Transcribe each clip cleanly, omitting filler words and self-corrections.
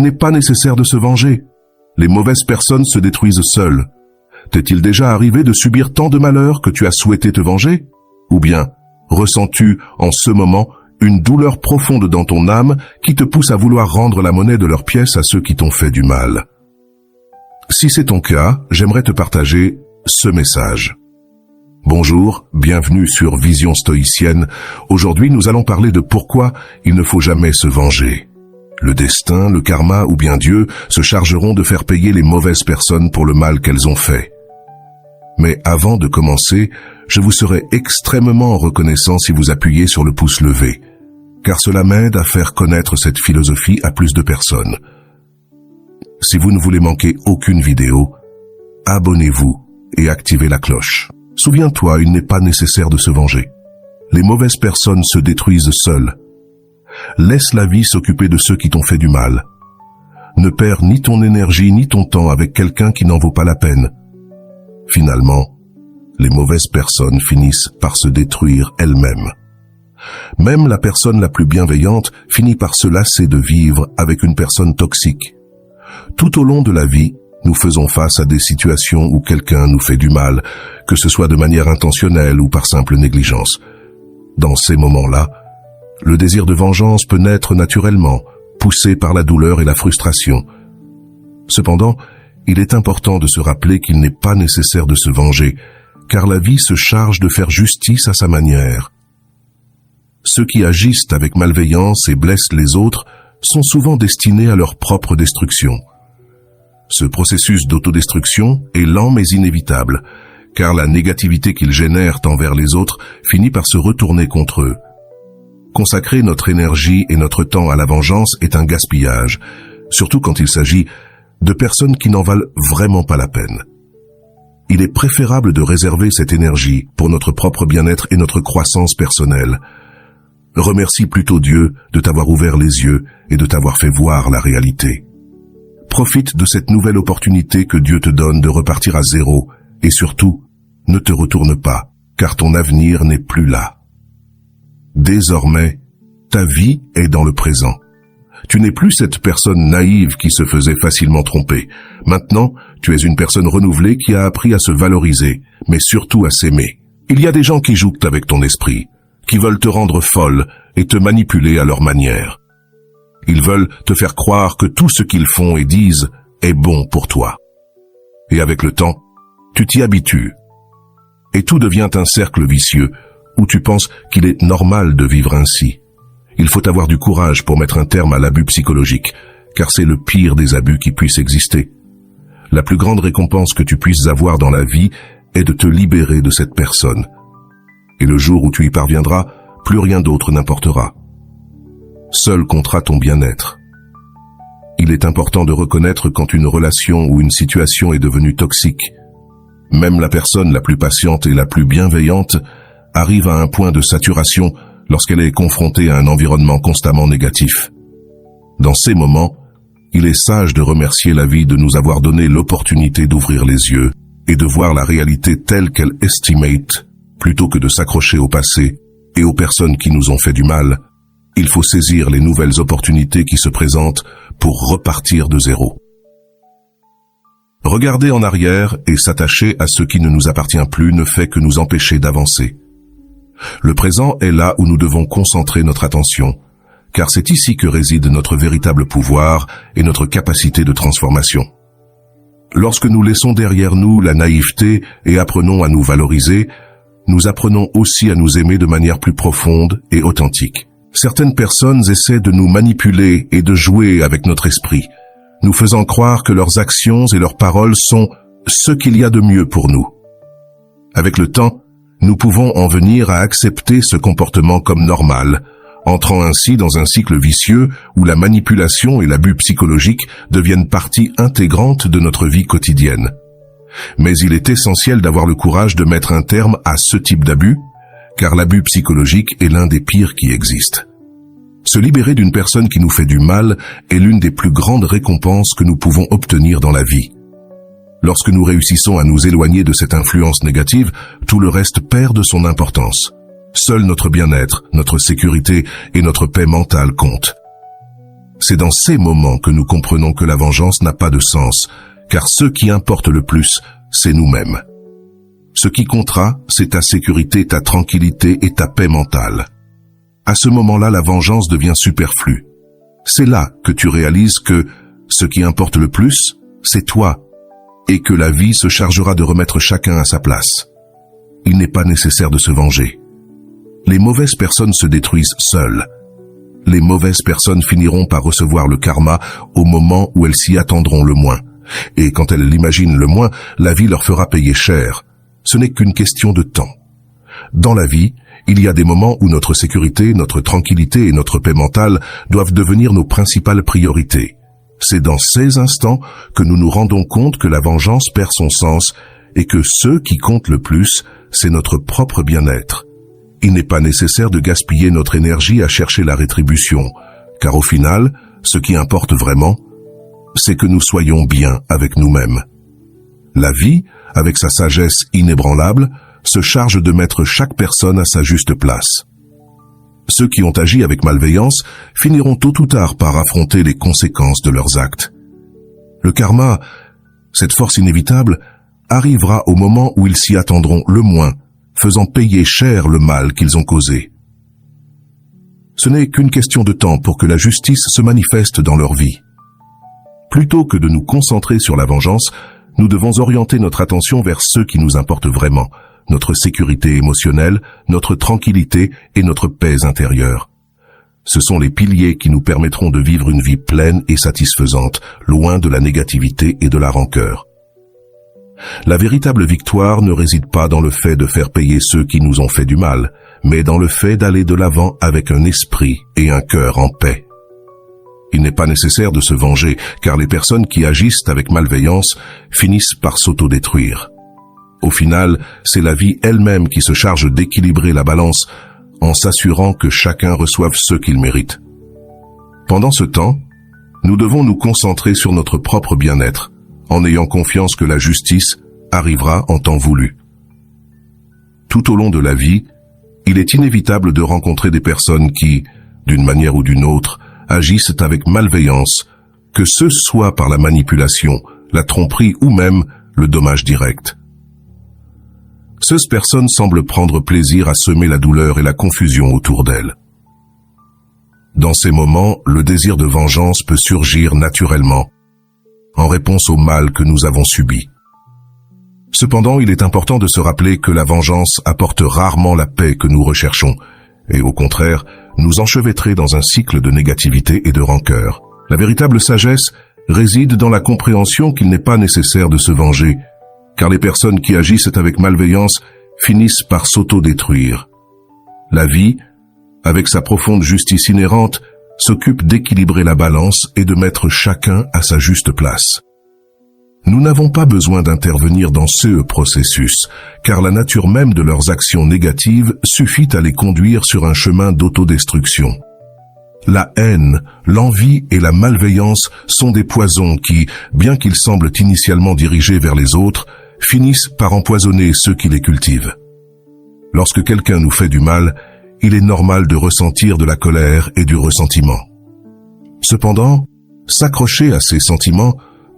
n'est pas nécessaire de se venger. Les mauvaises personnes se détruisent seules. T'est-il déjà arrivé de subir tant de malheurs que tu as souhaité te venger? Ou bien, ressens-tu, en ce moment, une douleur profonde dans ton âme qui te pousse à vouloir rendre la monnaie de leurs pièces à ceux qui t'ont fait du mal? Si c'est ton cas, j'aimerais te partager ce message. Bonjour, bienvenue sur Vision Stoïcienne. Aujourd'hui, nous allons parler de pourquoi il ne faut jamais se venger. Le destin, le karma ou bien Dieu se chargeront de faire payer les mauvaises personnes pour le mal qu'elles ont fait. Mais avant de commencer, je vous serai extrêmement reconnaissant si vous appuyez sur le pouce levé, car cela m'aide à faire connaître cette philosophie à plus de personnes. Si vous ne voulez manquer aucune vidéo, abonnez-vous et activez la cloche. Souviens-toi, il n'est pas nécessaire de se venger. Les mauvaises personnes se détruisent seules. Laisse la vie s'occuper de ceux qui t'ont fait du mal. Ne perds ni ton énergie ni ton temps avec quelqu'un qui n'en vaut pas la peine. Finalement, les mauvaises personnes finissent par se détruire elles-mêmes. Même la personne la plus bienveillante finit par se lasser de vivre avec une personne toxique. Tout au long de la vie, nous faisons face à des situations où quelqu'un nous fait du mal, que ce soit de manière intentionnelle ou par simple négligence. Dans ces moments-là, le désir de vengeance peut naître naturellement, poussé par la douleur et la frustration. Cependant, il est important de se rappeler qu'il n'est pas nécessaire de se venger, car la vie se charge de faire justice à sa manière. Ceux qui agissent avec malveillance et blessent les autres sont souvent destinés à leur propre destruction. Ce processus d'autodestruction est lent mais inévitable, car la négativité qu'ils génèrent envers les autres finit par se retourner contre eux. Consacrer notre énergie et notre temps à la vengeance est un gaspillage, surtout quand il s'agit de personnes qui n'en valent vraiment pas la peine. Il est préférable de réserver cette énergie pour notre propre bien-être et notre croissance personnelle. Remercie plutôt Dieu de t'avoir ouvert les yeux et de t'avoir fait voir la réalité. Profite de cette nouvelle opportunité que Dieu te donne de repartir à zéro et surtout, ne te retourne pas, car ton avenir n'est plus là. Désormais, ta vie est dans le présent. Tu n'es plus cette personne naïve qui se faisait facilement tromper. Maintenant, tu es une personne renouvelée qui a appris à se valoriser, mais surtout à s'aimer. Il y a des gens qui jouent avec ton esprit, qui veulent te rendre folle et te manipuler à leur manière. Ils veulent te faire croire que tout ce qu'ils font et disent est bon pour toi. Et avec le temps, tu t'y habitues. Et tout devient un cercle vicieux où tu penses qu'il est normal de vivre ainsi. Il faut avoir du courage pour mettre un terme à l'abus psychologique, car c'est le pire des abus qui puisse exister. La plus grande récompense que tu puisses avoir dans la vie est de te libérer de cette personne. Et le jour où tu y parviendras, plus rien d'autre n'importera. Seul comptera ton bien-être. Il est important de reconnaître quand une relation ou une situation est devenue toxique. Même la personne la plus patiente et la plus bienveillante arrive à un point de saturation lorsqu'elle est confrontée à un environnement constamment négatif. Dans ces moments, il est sage de remercier la vie de nous avoir donné l'opportunité d'ouvrir les yeux et de voir la réalité telle qu'elle estimate, plutôt que de s'accrocher au passé et aux personnes qui nous ont fait du mal. Il faut saisir les nouvelles opportunités qui se présentent pour repartir de zéro. Regarder en arrière et s'attacher à ce qui ne nous appartient plus ne fait que nous empêcher d'avancer. Le présent est là où nous devons concentrer notre attention, car c'est ici que réside notre véritable pouvoir et notre capacité de transformation. Lorsque nous laissons derrière nous la naïveté et apprenons à nous valoriser, nous apprenons aussi à nous aimer de manière plus profonde et authentique. Certaines personnes essaient de nous manipuler et de jouer avec notre esprit, nous faisant croire que leurs actions et leurs paroles sont ce qu'il y a de mieux pour nous. Avec le temps, nous pouvons en venir à accepter ce comportement comme normal, entrant ainsi dans un cycle vicieux où la manipulation et l'abus psychologique deviennent partie intégrante de notre vie quotidienne. Mais il est essentiel d'avoir le courage de mettre un terme à ce type d'abus, car l'abus psychologique est l'un des pires qui existent. Se libérer d'une personne qui nous fait du mal est l'une des plus grandes récompenses que nous pouvons obtenir dans la vie. Lorsque nous réussissons à nous éloigner de cette influence négative, tout le reste perd de son importance. Seul notre bien-être, notre sécurité et notre paix mentale comptent. C'est dans ces moments que nous comprenons que la vengeance n'a pas de sens, car ce qui importe le plus, c'est nous-mêmes. Ce qui comptera, c'est ta sécurité, ta tranquillité et ta paix mentale. À ce moment-là, la vengeance devient superflue. C'est là que tu réalises que ce qui importe le plus, c'est toi, et que la vie se chargera de remettre chacun à sa place. Il n'est pas nécessaire de se venger. Les mauvaises personnes se détruisent seules. Les mauvaises personnes finiront par recevoir le karma au moment où elles s'y attendront le moins. Et quand elles l'imaginent le moins, la vie leur fera payer cher. Ce n'est qu'une question de temps. Dans la vie, il y a des moments où notre sécurité, notre tranquillité et notre paix mentale doivent devenir nos principales priorités. C'est dans ces instants que nous nous rendons compte que la vengeance perd son sens et que ce qui compte le plus, c'est notre propre bien-être. Il n'est pas nécessaire de gaspiller notre énergie à chercher la rétribution, car au final, ce qui importe vraiment, c'est que nous soyons bien avec nous-mêmes. La vie, avec sa sagesse inébranlable, se charge de mettre chaque personne à sa juste place. Ceux qui ont agi avec malveillance finiront tôt ou tard par affronter les conséquences de leurs actes. Le karma, cette force inévitable, arrivera au moment où ils s'y attendront le moins, faisant payer cher le mal qu'ils ont causé. Ce n'est qu'une question de temps pour que la justice se manifeste dans leur vie. Plutôt que de nous concentrer sur la vengeance, nous devons orienter notre attention vers ce qui nous importe vraiment, notre sécurité émotionnelle, notre tranquillité et notre paix intérieure. Ce sont les piliers qui nous permettront de vivre une vie pleine et satisfaisante, loin de la négativité et de la rancœur. La véritable victoire ne réside pas dans le fait de faire payer ceux qui nous ont fait du mal, mais dans le fait d'aller de l'avant avec un esprit et un cœur en paix. Il n'est pas nécessaire de se venger, car les personnes qui agissent avec malveillance finissent par s'autodétruire. Au final, c'est la vie elle-même qui se charge d'équilibrer la balance en s'assurant que chacun reçoive ce qu'il mérite. Pendant ce temps, nous devons nous concentrer sur notre propre bien-être, en ayant confiance que la justice arrivera en temps voulu. Tout au long de la vie, il est inévitable de rencontrer des personnes qui, d'une manière ou d'une autre, agissent avec malveillance, que ce soit par la manipulation, la tromperie ou même le dommage direct. Ces personnes semblent prendre plaisir à semer la douleur et la confusion autour d'elles. Dans ces moments, le désir de vengeance peut surgir naturellement, en réponse au mal que nous avons subi. Cependant, il est important de se rappeler que la vengeance apporte rarement la paix que nous recherchons, et au contraire, nous enchevêtrer dans un cycle de négativité et de rancœur. La véritable sagesse réside dans la compréhension qu'il n'est pas nécessaire de se venger, car les personnes qui agissent avec malveillance finissent par s'autodétruire. La vie, avec sa profonde justice inhérente, s'occupe d'équilibrer la balance et de mettre chacun à sa juste place. Nous n'avons pas besoin d'intervenir dans ce processus, car la nature même de leurs actions négatives suffit à les conduire sur un chemin d'autodestruction. La haine, l'envie et la malveillance sont des poisons qui, bien qu'ils semblent initialement dirigés vers les autres, finissent par empoisonner ceux qui les cultivent. Lorsque quelqu'un nous fait du mal, il est normal de ressentir de la colère et du ressentiment. Cependant, s'accrocher à ces sentiments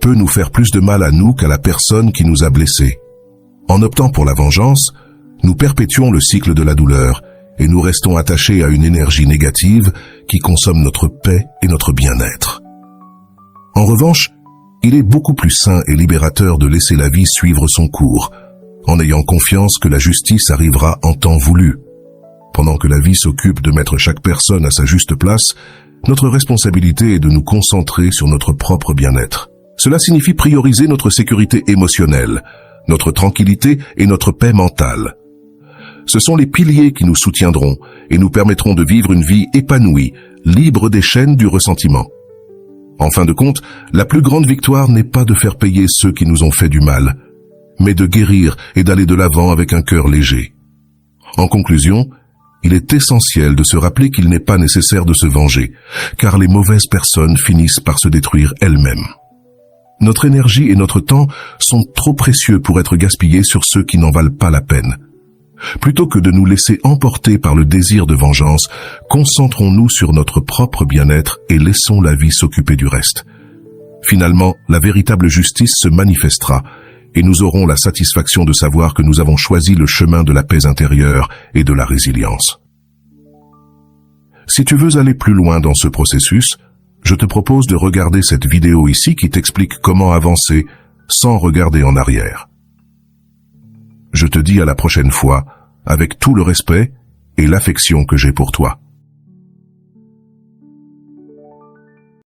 peut nous faire plus de mal à nous qu'à la personne qui nous a blessés. En optant pour la vengeance, nous perpétuons le cycle de la douleur et nous restons attachés à une énergie négative qui consomme notre paix et notre bien-être. En revanche, il est beaucoup plus sain et libérateur de laisser la vie suivre son cours, en ayant confiance que la justice arrivera en temps voulu. Pendant que la vie s'occupe de mettre chaque personne à sa juste place, notre responsabilité est de nous concentrer sur notre propre bien-être. Cela signifie prioriser notre sécurité émotionnelle, notre tranquillité et notre paix mentale. Ce sont les piliers qui nous soutiendront et nous permettront de vivre une vie épanouie, libre des chaînes du ressentiment. En fin de compte, la plus grande victoire n'est pas de faire payer ceux qui nous ont fait du mal, mais de guérir et d'aller de l'avant avec un cœur léger. En conclusion, il est essentiel de se rappeler qu'il n'est pas nécessaire de se venger, car les mauvaises personnes finissent par se détruire elles-mêmes. Notre énergie et notre temps sont trop précieux pour être gaspillés sur ceux qui n'en valent pas la peine. Plutôt que de nous laisser emporter par le désir de vengeance, concentrons-nous sur notre propre bien-être et laissons la vie s'occuper du reste. Finalement, la véritable justice se manifestera et nous aurons la satisfaction de savoir que nous avons choisi le chemin de la paix intérieure et de la résilience. Si tu veux aller plus loin dans ce processus, je te propose de regarder cette vidéo ici qui t'explique comment avancer sans regarder en arrière. Je te dis à la prochaine fois, avec tout le respect et l'affection que j'ai pour toi.